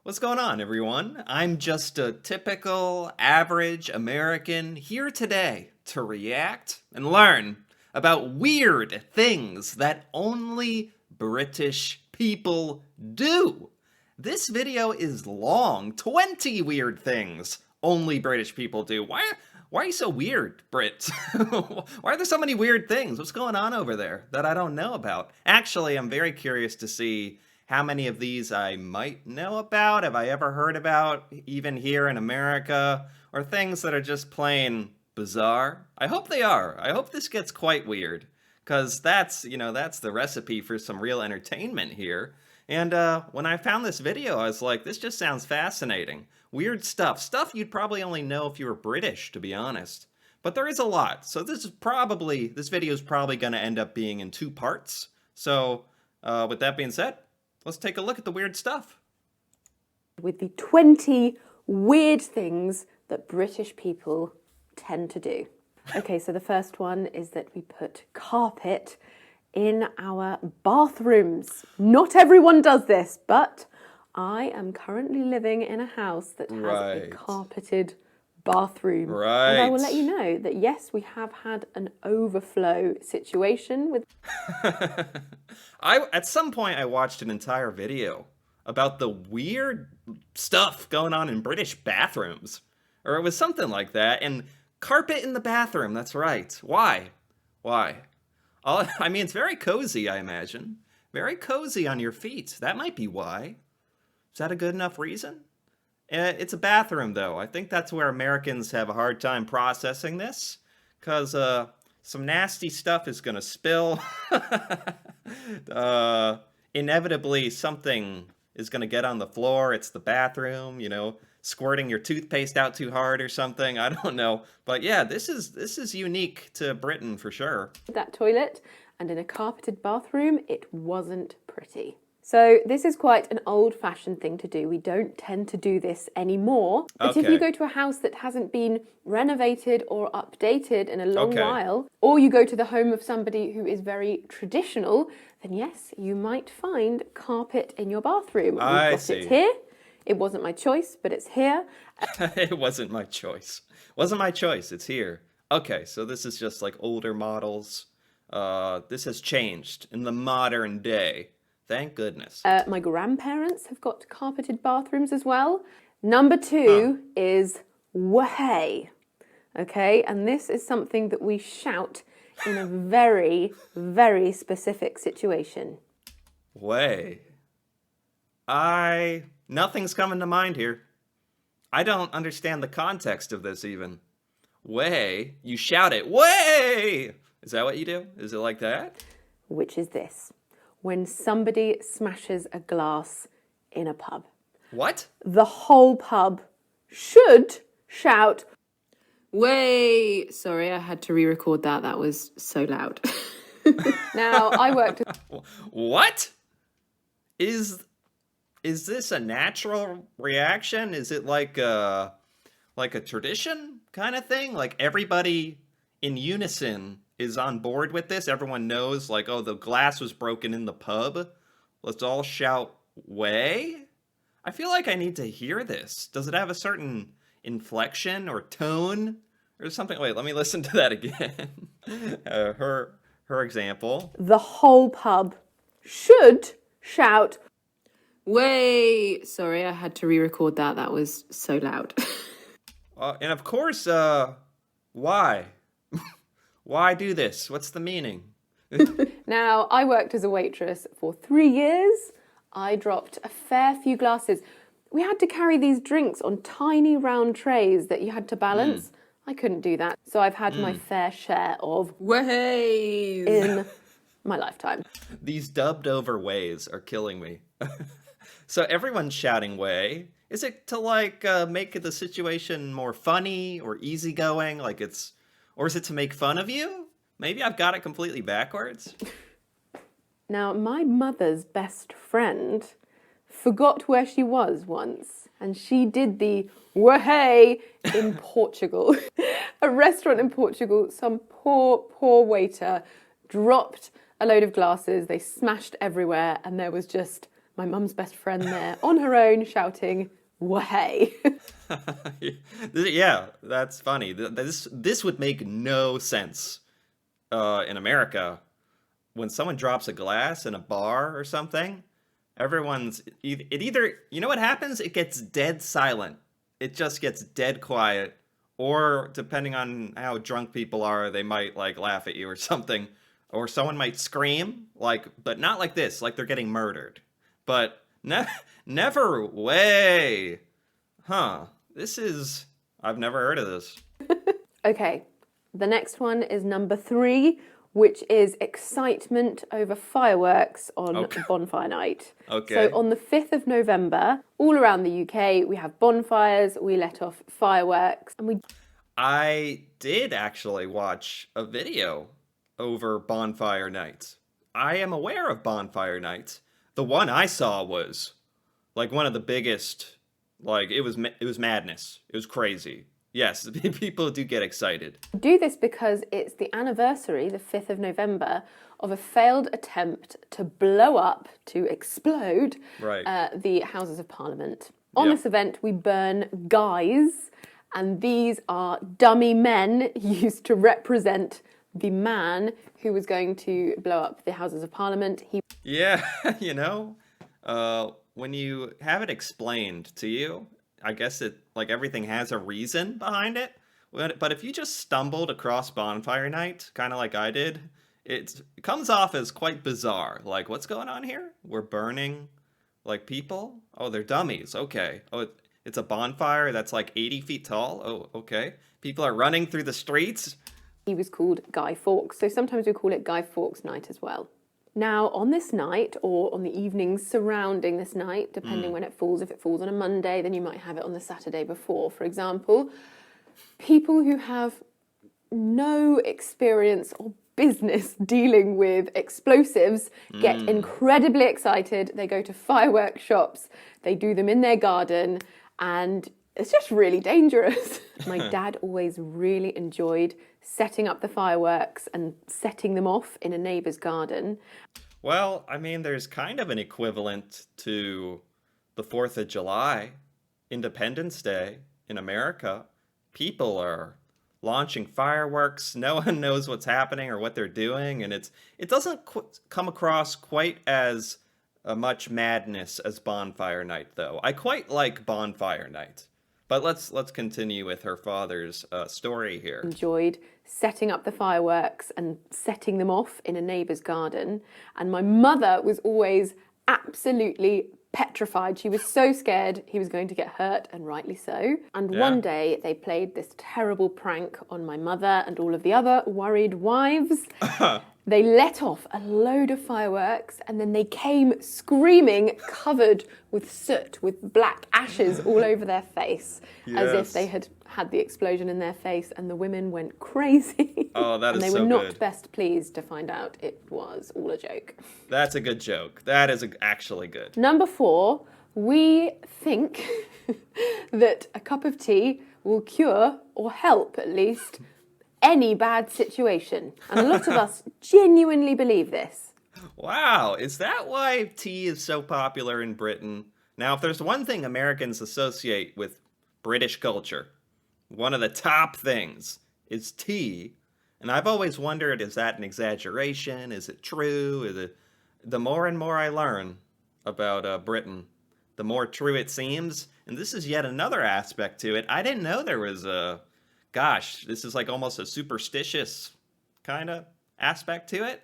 What's going on, everyone? I'm just a typical, average American here today to react and learn about weird things that only British people do. This video is long, 20 weird things only British people do. Why are you so weird, Brits? Why are there so many weird things? What's going on over there that I don't know about? Actually, I'm very curious to see how many of these I might know about, have I ever heard about, even here in America, or things that are just plain bizarre. I hope they are. I hope this gets quite weird, because that's the recipe for some real entertainment here. And when I found this video, I was like, this just sounds fascinating. Weird stuff you'd probably only know if you were British, to be honest. But there is a lot, so this video is probably going to end up being in 2 parts. So with that being said, let's take a look at the weird stuff. With the 20 weird things that British people tend to do. Okay, so the first one is that we put carpet in our bathrooms. Not everyone does this, but I am currently living in a house that has a carpeted bathroom. Right. And I will let you know that yes, we have had an overflow situation with... At some point I watched an entire video about the weird stuff going on in British bathrooms. Or it was something like that. And carpet in the bathroom, that's right. Why? I mean, it's very cozy, I imagine. Very cozy on your feet. That might be why. Is that a good enough reason? It's a bathroom, though. I think that's where Americans have a hard time processing this. Because some nasty stuff is going to spill. Inevitably, something is going to get on the floor. It's the bathroom, squirting your toothpaste out too hard or something. I don't know. But yeah, this is unique to Britain for sure. That toilet, and in a carpeted bathroom, it wasn't pretty. So this is quite an old-fashioned thing to do. We don't tend to do this anymore. But if you go to a house that hasn't been renovated or updated in a long while, or you go to the home of somebody who is very traditional, then yes, you might find carpet in your bathroom. We've got it here. It wasn't my choice, but it's here. It wasn't my choice. Wasn't my choice. It's here. Okay, so this is just like older models. This has changed in the modern day. Thank goodness. My grandparents have got carpeted bathrooms as well. Number 2 is way. Okay, and this is something that we shout in a very, very specific situation. Way. Nothing's coming to mind here. I don't understand the context of this even. Way. You shout it. Way! Is that what you do? Is it like that? Which is this. When somebody smashes a glass in a pub. What? The whole pub should shout, way. Sorry, I had to re-record that. That was so loud. Now, I worked... What? Is this a natural reaction? Is it like a tradition kind of thing? Like everybody in unison is on board with this? Everyone knows, like, oh, the glass was broken in the pub. Let's all shout, way? I feel like I need to hear this. Does it have a certain inflection or tone or something? Wait, let me listen to that again. Her example. The whole pub should shout, way. Sorry, I had to re-record that. That was so loud. And of course, why? Why do this? What's the meaning? Now, I worked as a waitress for 3 years. I dropped a fair few glasses. We had to carry these drinks on tiny round trays that you had to balance. I couldn't do that. So I've had my fair share of ways in my lifetime. These dubbed over ways are killing me. So everyone's shouting way. Is it to like make the situation more funny or easygoing? Or is it to make fun of you? Maybe I've got it completely backwards. Now, my mother's best friend forgot where she was once, and she did the way in Portugal. A restaurant in Portugal, some poor waiter dropped a load of glasses, they smashed everywhere, and there was just my mum's best friend there on her own shouting, "Way!" Yeah, that's funny. This would make no sense in America. When someone drops a glass in a bar or something, it either, you know what happens? It gets dead silent. It just gets dead quiet. Or depending on how drunk people are, they might like laugh at you or something. Or someone might scream, like, but not like this, like they're getting murdered. But never way. Huh. I've never heard of this. Okay, the next one is number 3, which is excitement over fireworks on bonfire night. Okay. So on the 5th of November, all around the UK, we have bonfires, we let off fireworks, and I did actually watch a video over bonfire nights. I am aware of bonfire nights. The one I saw was like one of the biggest, like it was madness. It was crazy. Yes, people do get excited. do this because it's the anniversary, the 5th of November, of a failed attempt to blow up, to explode, the Houses of Parliament. On this event, we burn guys, and these are dummy men used to represent the man who was going to blow up the Houses of Parliament. Yeah, you know, when you have it explained to you, I guess everything has a reason behind it. But if you just stumbled across bonfire night, kind of like I did, it comes off as quite bizarre. Like, what's going on here? We're burning, like, people? Oh, they're dummies. Okay. Oh, it's a bonfire that's like 80 feet tall? Oh, okay. People are running through the streets? He was called Guy Fawkes, so sometimes we call it Guy Fawkes Night as well. Now, on this night, or on the evenings surrounding this night, depending when it falls, if it falls on a Monday, then you might have it on the Saturday before, for example, people who have no experience or business dealing with explosives get incredibly excited. They go to fireworks shops, they do them in their garden, and it's just really dangerous. My dad always really enjoyed setting up the fireworks and setting them off in a neighbour's garden. Well, I mean, there's kind of an equivalent to the 4th of July, Independence Day in America. People are launching fireworks. No one knows what's happening or what they're doing, and it doesn't come across quite as much madness as bonfire night, though. I quite like bonfire night. But let's continue with her father's story here. Enjoyed setting up the fireworks and setting them off in a neighbour's garden. And my mother was always absolutely petrified. She was so scared he was going to get hurt, and rightly so. And one day they played this terrible prank on my mother and all of the other worried wives. They let off a load of fireworks, and then they came screaming, covered with soot, with black ashes all over their face, as if they had had the explosion in their face, and the women went crazy. Oh, that is so good. And they were not best pleased to find out it was all a joke. That's a good joke. That is actually good. Number 4, we think that a cup of tea will cure, or help at least, any bad situation. And a lot of us genuinely believe this. Wow, is that why tea is so popular in Britain? Now, if there's one thing Americans associate with British culture, one of the top things is tea. And I've always wondered, is that an exaggeration? Is it true? The more and more I learn about Britain, the more true it seems. And this is yet another aspect to it. I didn't know there was gosh, this is like almost a superstitious kind of aspect to it,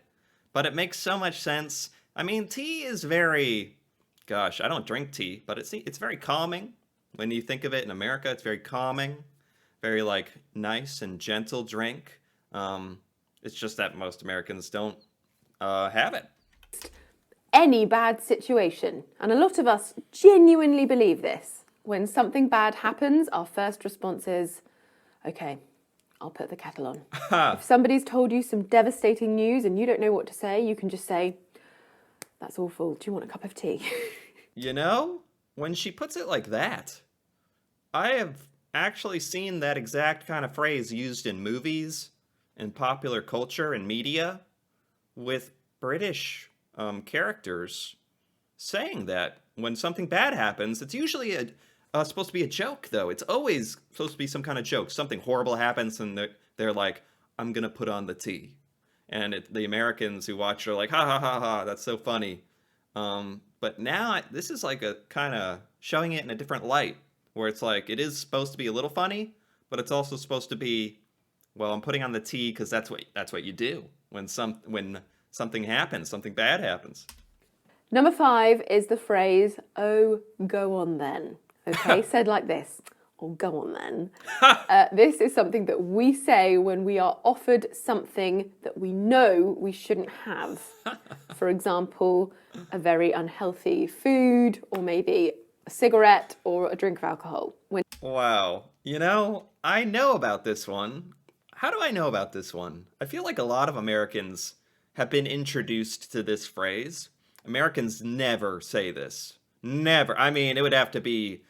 but it makes so much sense. I mean, tea is very, gosh, I don't drink tea, but it's very calming. When you think of it in America, it's very calming, very like nice and gentle drink. It's just that most Americans don't have it. Any bad situation. And a lot of us genuinely believe this. When something bad happens, our first response is, okay, I'll put the kettle on. If somebody's told you some devastating news and you don't know what to say, you can just say, that's awful. Do you want a cup of tea? You know, when she puts it like that, I have actually seen that exact kind of phrase used in movies and popular culture and media with British characters saying that when something bad happens. It's usually supposed to be a joke, though. It's always supposed to be some kind of joke. Something horrible happens, and they're like, "I'm gonna put on the tea," and the Americans who watch are like, "Ha ha ha ha! That's so funny." But now this is like a kind of showing it in a different light, where it's like it is supposed to be a little funny, but it's also supposed to be, well, I'm putting on the tea because that's what you do when something happens, something bad happens. Number 5 is the phrase, "Oh, go on then." Okay, said like this. "Oh, go on then." This is something that we say when we are offered something that we know we shouldn't have. For example, a very unhealthy food, or maybe a cigarette or a drink of alcohol. Wow. I know about this one. How do I know about this one? I feel like a lot of Americans have been introduced to this phrase. Americans never say this. Never. I mean, you'd have to be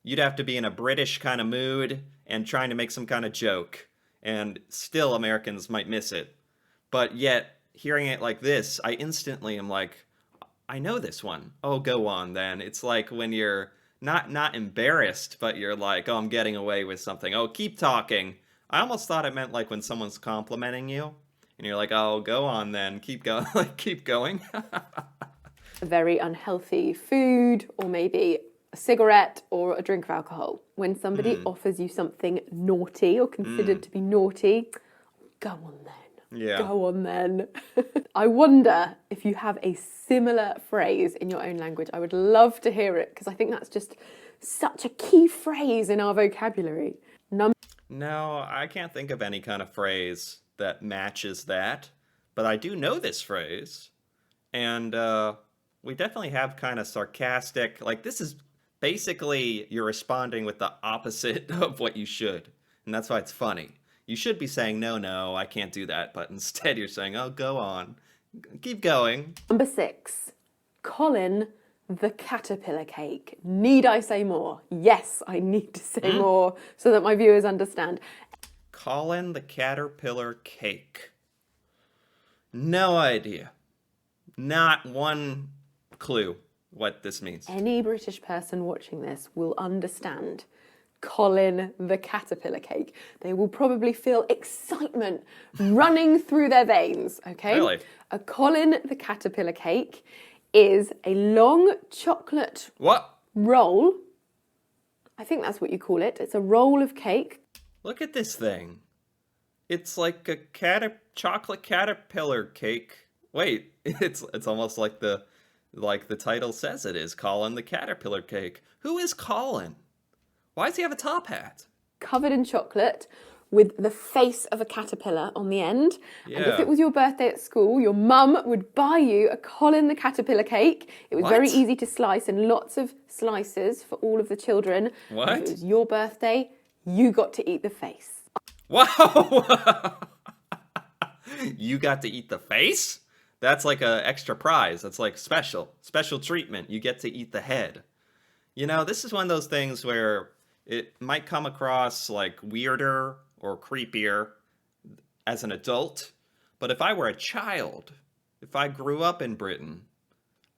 in a British kind of mood and trying to make some kind of joke, and still Americans might miss it. But yet, hearing it like this, I instantly am like, I know this one. Oh, go on then. It's like when you're not embarrassed, but you're like, oh, I'm getting away with something. Oh, keep talking. I almost thought it meant like when someone's complimenting you, and you're like, oh, go on then. Keep going. Like, keep going. A very unhealthy food, or maybe a cigarette or a drink of alcohol. When somebody offers you something naughty or considered to be naughty, go on then. Yeah. Go on then. I wonder if you have a similar phrase in your own language. I would love to hear it, because I think that's just such a key phrase in our vocabulary. No, I can't think of any kind of phrase that matches that, but I do know this phrase, and we definitely have kind of sarcastic, like this is basically you're responding with the opposite of what you should, and that's why it's funny. You should be saying, no, I can't do that, but instead you're saying, oh, go on, keep going. Number 6, Colin the caterpillar cake. Need I say more? Yes, I need to say more so that my viewers understand. Colin the caterpillar cake. No idea. Not one clue what this means. Any British person watching this will understand Colin the caterpillar cake. They will probably feel excitement running through their veins, okay? Really? A Colin the caterpillar cake is a long chocolate roll. I think that's what you call it. It's a roll of cake. Look at this thing. It's like a chocolate caterpillar cake. Wait, it's almost like the title says it is, Colin the caterpillar cake. Who is Colin? Why does he have a top hat? Covered in chocolate with the face of a caterpillar on the end. Yeah. And if it was your birthday at school, your mum would buy you a Colin the caterpillar cake. It was very easy to slice, and lots of slices for all of the children. What? And if it was your birthday, you got to eat the face. Wow! You got to eat the face? That's like an extra prize. That's like special treatment. You get to eat the head. This is one of those things where it might come across like weirder or creepier as an adult. But if I were a child, if I grew up in Britain,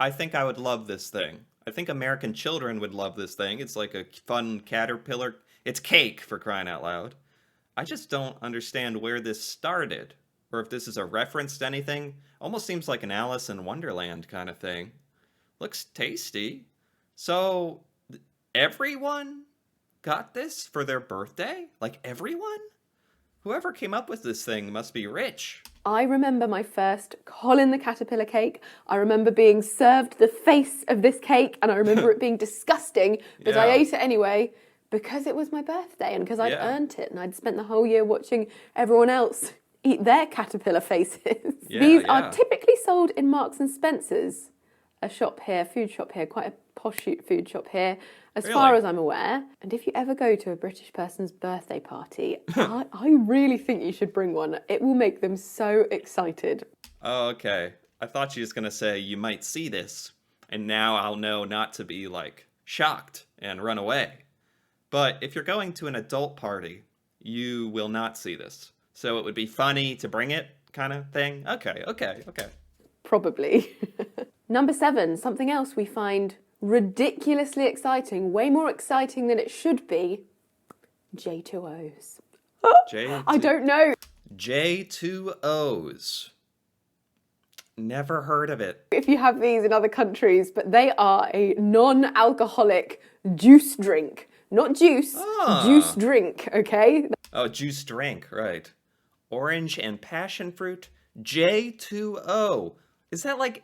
I think I would love this thing. I think American children would love this thing. It's like a fun caterpillar. It's cake, for crying out loud. I just don't understand where this started, or if this is a reference to anything. Almost seems like an Alice in Wonderland kind of thing. Looks tasty. So, everyone got this for their birthday? Like, everyone? Whoever came up with this thing must be rich. I remember my first Colin the caterpillar cake. I remember being served the face of this cake, and I remember it being disgusting, but I ate it anyway because it was my birthday and because I'd earned it, and I'd spent the whole year watching everyone else eat their caterpillar faces. These are typically sold in Marks and Spencer's, a shop here, food shop here, quite a posh food shop here, as far as I'm aware. And if you ever go to a British person's birthday party, I really think you should bring one. It will make them so excited. Oh, okay. I thought she was going to say, you might see this, and now I'll know not to be, like, shocked and run away. But if you're going to an adult party, you will not see this. So it would be funny to bring it, kind of thing? Okay. Probably. Number 7, something else we find ridiculously exciting, way more exciting than it should be, J2Os. I don't know. J2Os. Never heard of it. If you have these in other countries, but they are a non-alcoholic juice drink. Not juice, juice drink, okay? Oh, juice drink, right. Orange and passion fruit, J2O. Is that like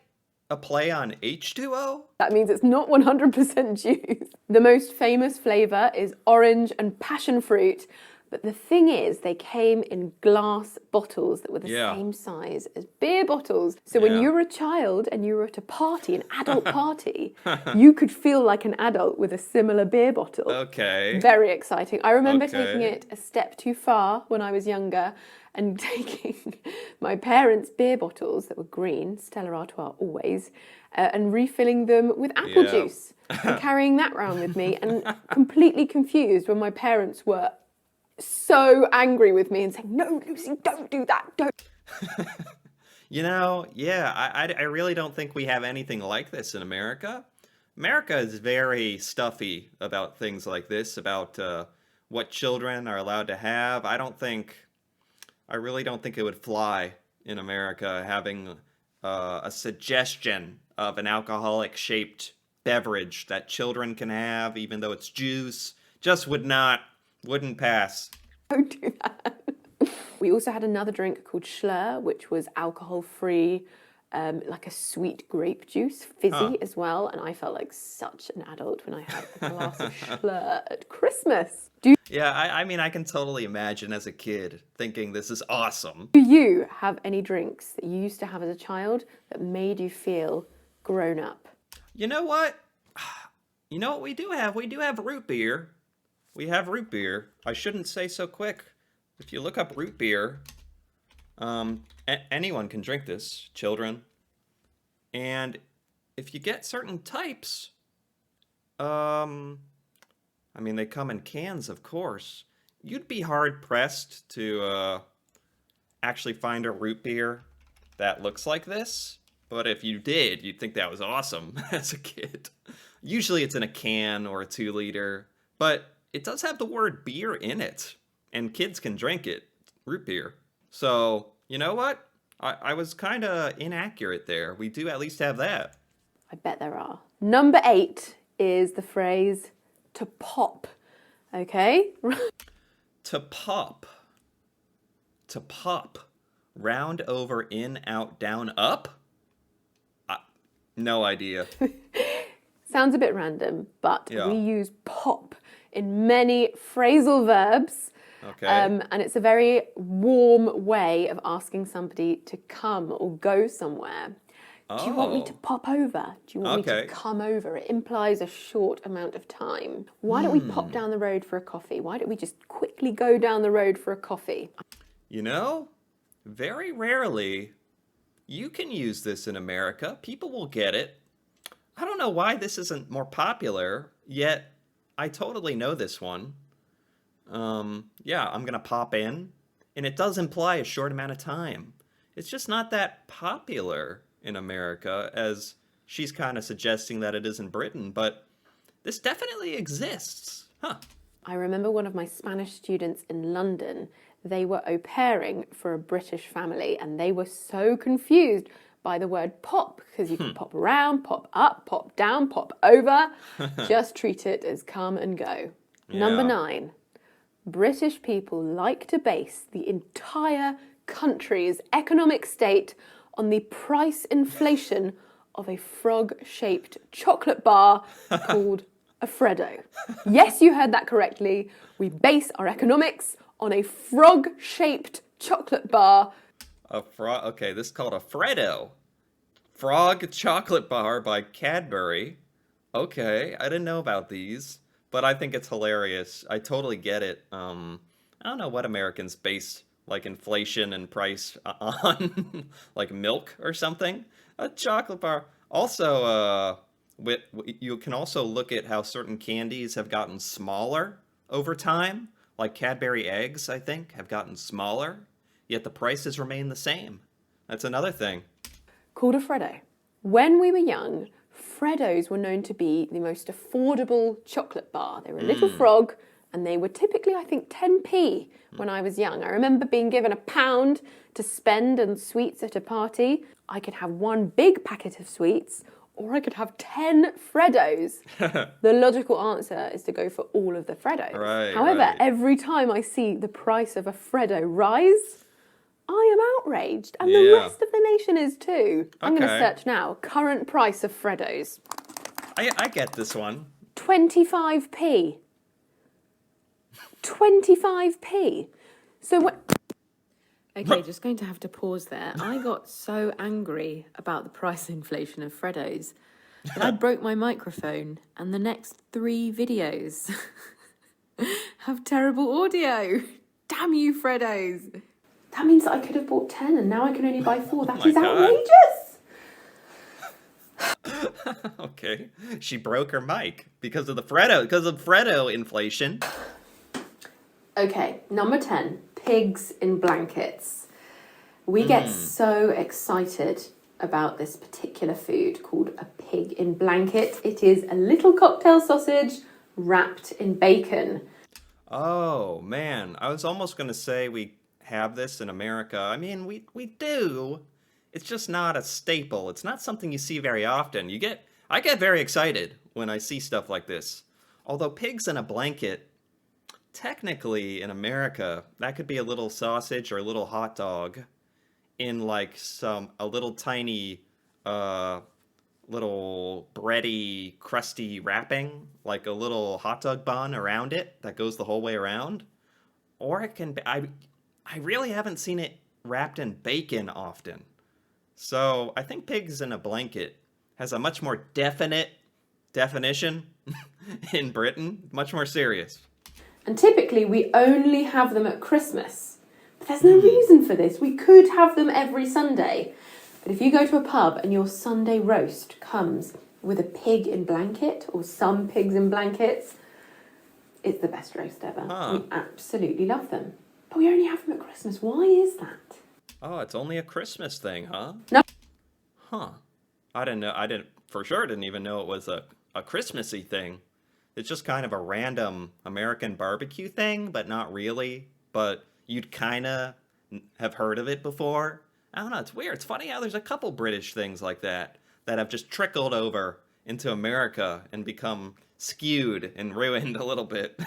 a play on H2O? That means it's not 100% juice. The most famous flavour is orange and passion fruit. But the thing is, they came in glass bottles that were the same size as beer bottles. So when you were a child and you were at a party, an adult party, you could feel like an adult with a similar beer bottle. Okay. Very exciting. I remember taking it a step too far when I was younger and taking my parents' beer bottles that were green, Stella Artois always, and refilling them with apple juice and carrying that around with me, and completely confused when my parents were so angry with me and saying, "No, Lucy, don't do that, don't." You know, I really don't think we have anything like this in America. America is very stuffy about things like this, about what children are allowed to have. I really don't think it would fly in America having a suggestion of an alcoholic-shaped beverage that children can have, even though it's juice. Just wouldn't pass. Don't do that. We also had another drink called Schlur, which was alcohol-free, like a sweet grape juice, fizzy as well. And I felt like such an adult when I had a glass of Schlur at Christmas. I mean, I can totally imagine as a kid thinking this is awesome. Do you have any drinks that you used to have as a child that made you feel grown up? You know what? You know what we do have? We do have root beer. We have root beer. I shouldn't say so quick. If you look up root beer, anyone can drink this, children. And if you get certain types, I mean, they come in cans, of course. You'd be hard-pressed to actually find a root beer that looks like this. But if you did, you'd think that was awesome as a kid. Usually it's in a can or a 2-liter, but it does have the word beer in it, and kids can drink it, root beer. So, you know what? I was kind of inaccurate there. We do at least have that. I bet there are. Number 8 is the phrase, to pop, okay? To pop. To pop. Round over, in, out, down, up? No idea. Sounds a bit random, but we use pop in many phrasal verbs. Okay. And it's a very warm way of asking somebody to come or go somewhere. Do you want me to pop over? Do you want me to come over? It implies a short amount of time. Why don't we pop down the road for a coffee? Why don't we just quickly go down the road for a coffee? You know, very rarely you can use this in America. People will get it. I don't know why this isn't more popular, yet I totally know this one. Yeah, I'm gonna pop in, and it does imply a short amount of time. It's just not that popular in America, as she's kind of suggesting that it is in Britain, but this definitely exists. Huh. I remember one of my Spanish students in London, they were au pairing for a British family, and they were so confused by the word pop, because you can pop around, pop up, pop down, pop over. Just treat it as come and go. Yeah. Number 9. British people like to base the entire country's economic state on the price inflation of a frog-shaped chocolate bar called a Freddo. Yes, you heard that correctly. We base our economics on a frog-shaped chocolate bar. Okay, this is called a Freddo. Frog chocolate bar by Cadbury. Okay, I didn't know about these, but I think it's hilarious. I totally get it. I don't know what Americans base like inflation and price on, like milk or something. A chocolate bar. Also, you can also look at how certain candies have gotten smaller over time. Like Cadbury eggs, I think, have gotten smaller, yet the prices remain the same. That's another thing. Called a Freddo. When we were young, Freddos were known to be the most affordable chocolate bar. They were a little frog, and they were typically, I think, 10p when I was young. I remember being given £1 to spend on sweets at a party. I could have one big packet of sweets, or I could have 10 Freddos. The logical answer is to go for all of the Freddos. However, every time I see the price of a Freddo rise, I am outraged, and the rest of the nation is too. I'm going to search now. Current price of Freddos. I get this one. 25p. 25p. So what? Okay, just going to have to pause there. I got so angry about the price inflation of Freddos that I broke my microphone, and the next 3 videos have terrible audio. Damn you, Freddos. That means that I could have bought 10 and now I can only buy 4. That is outrageous. Okay. She broke her mic because of Freddo inflation. Okay, number 10, pigs in blankets. We get so excited about this particular food called a pig in blanket. It is a little cocktail sausage wrapped in bacon. Oh, man. I was almost going to say we have this in America. I mean, we do. It's just not a staple. It's not something you see very often. I get very excited when I see stuff like this. Although pigs in a blanket, technically in America, that could be a little sausage or a little hot dog in like a little tiny little bready crusty wrapping, like a little hot dog bun around it that goes the whole way around. Or it can be, I really haven't seen it wrapped in bacon often. So I think pigs in a blanket has a much more definite definition in Britain, much more serious. And typically we only have them at Christmas. But there's no reason for this. We could have them every Sunday. But if you go to a pub and your Sunday roast comes with a pig in blanket or some pigs in blankets, it's the best roast ever. We absolutely love them. But we only have them at Christmas. Why is that? Oh, it's only a Christmas thing, huh? No. Huh. I didn't even know it was a Christmassy thing. It's just kind of a random American barbecue thing, but not really. But you'd kind of have heard of it before. I don't know, it's weird. It's funny how there's a couple British things like that have just trickled over into America and become skewed and ruined a little bit.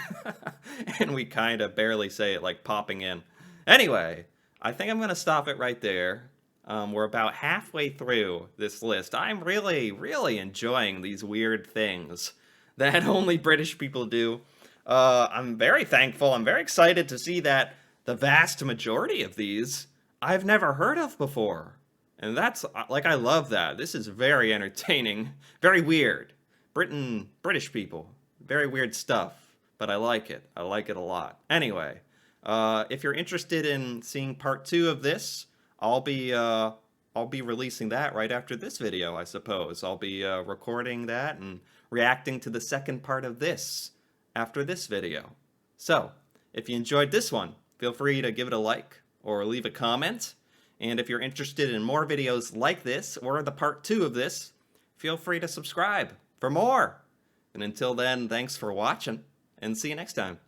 And we kind of barely say it, like popping in. Anyway, I think I'm going to stop it right there. We're about halfway through this list. I'm really, really enjoying these weird things that only British people do. I'm very thankful. I'm very excited to see that the vast majority of these I've never heard of before. And that's, like, I love that. This is very entertaining, very weird. British people, very weird stuff, but I like it. I like it a lot. Anyway, if you're interested in seeing part 2 of this, I'll be releasing that right after this video, I suppose. I'll be recording that and reacting to the second part of this after this video. So, if you enjoyed this one, feel free to give it a like or leave a comment. And if you're interested in more videos like this or the part 2 of this, feel free to subscribe for more. And until then, thanks for watching and see you next time.